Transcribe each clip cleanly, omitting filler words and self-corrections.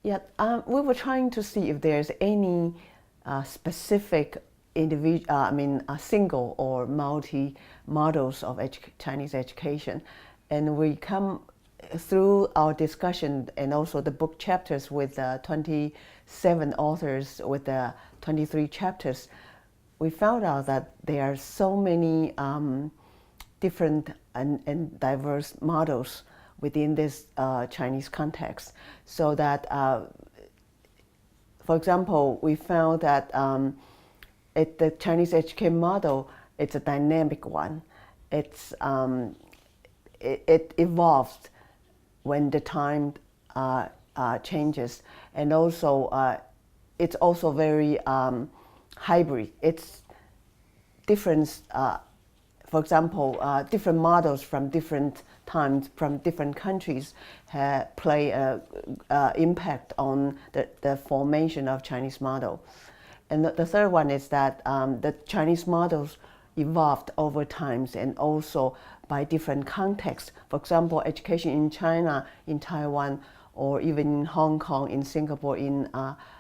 Yeah, we were trying to see if there's any specific individual, single or multi models of Chinese education, and we come through our discussion and also the book chapters with 27 authors with 23 chapters. We found out that there are so many different and diverse models within this Chinese context, so that, for example, we found that the Chinese education model, it's a dynamic one. It evolves when the time changes, and also it's also very hybrid. It's different. For example, different models from different times, from different countries, play an impact on the formation of Chinese model. And the third one is that the Chinese models evolved over times and also by different contexts. For example, education in China, in Taiwan, or even in Hong Kong, in Singapore, in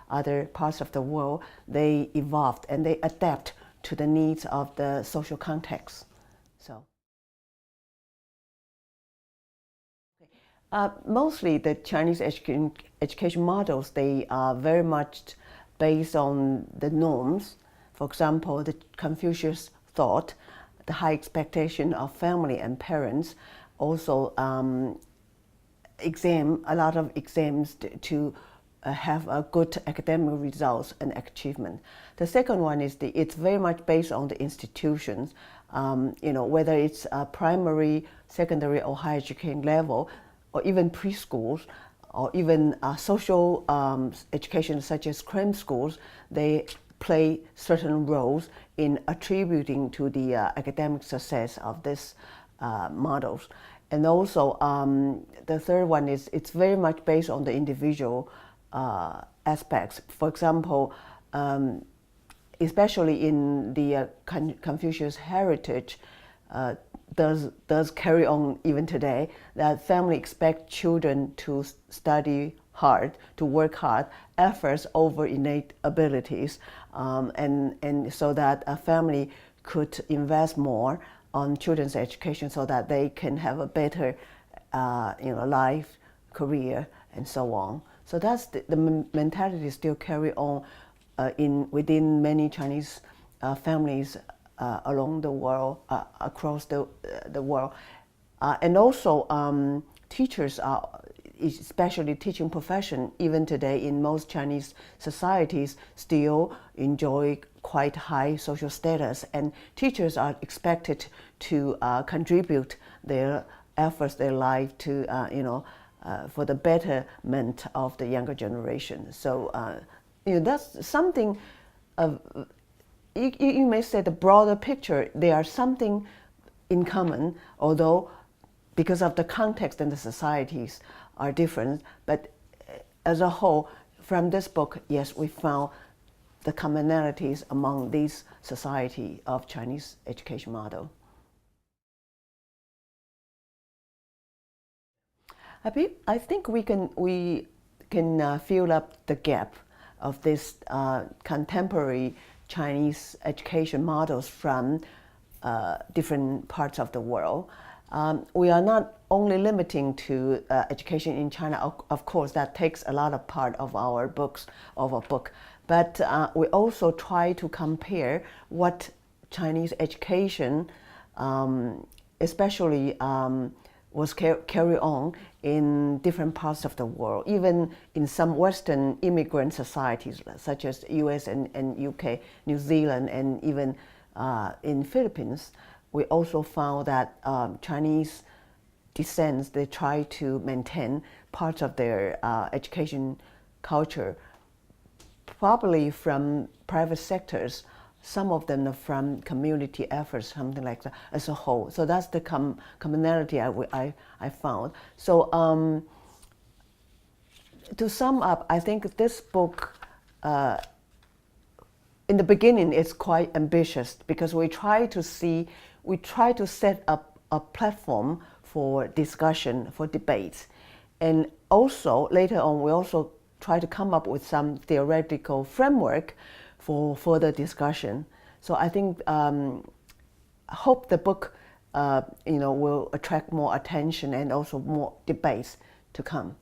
other parts of the world, they evolved and they adapt to the needs of the social context. So, mostly the Chinese education models, they are very much based on the norms. For example, the Confucius thought, the high expectation of family and parents, also a lot of exams to have a good academic results and achievement. The second one is it's very much based on the institutions, whether it's primary, secondary, or higher education level, or even preschools, or even social education such as cram schools. They play certain roles in attributing to the academic success of these models. And also the third one is it's very much based on the individual aspects. For example, especially in the Confucius heritage, does carry on even today, that family expect children to study hard, to work hard, efforts over innate abilities, and so that a family could invest more on children's education so that they can have a better life, career, and so on. So that's the mentality still carry on within many Chinese families along the world, across the world. And also teachers are, especially teaching profession, even today in most Chinese societies, still enjoy quite high social status, and teachers are expected to contribute their efforts, their life to, for the betterment of the younger generation. So, that's something of, you may say the broader picture, they are something in common, although because of the context and the societies are different. But as a whole, from this book, yes, we found the commonalities among these society of Chinese education model. I think we can fill up the gap of this contemporary Chinese education models from different parts of the world. We are not only limiting to education in China. Of course, that takes a lot of part of our book, but we also try to compare what Chinese education, especially was carried on in different parts of the world, even in some Western immigrant societies such as US and UK, New Zealand, and even in Philippines. We also found that Chinese descents, they try to maintain parts of their education culture, probably from private sectors, some of them are from community efforts, something like that, as a whole. So that's the commonality I found. So to sum up, I think this book, in the beginning, it's quite ambitious because we try to set up a platform for discussion, for debate. And also, later on, we also try to come up with some theoretical framework for further discussion. So I think I hope the book will attract more attention and also more debates to come.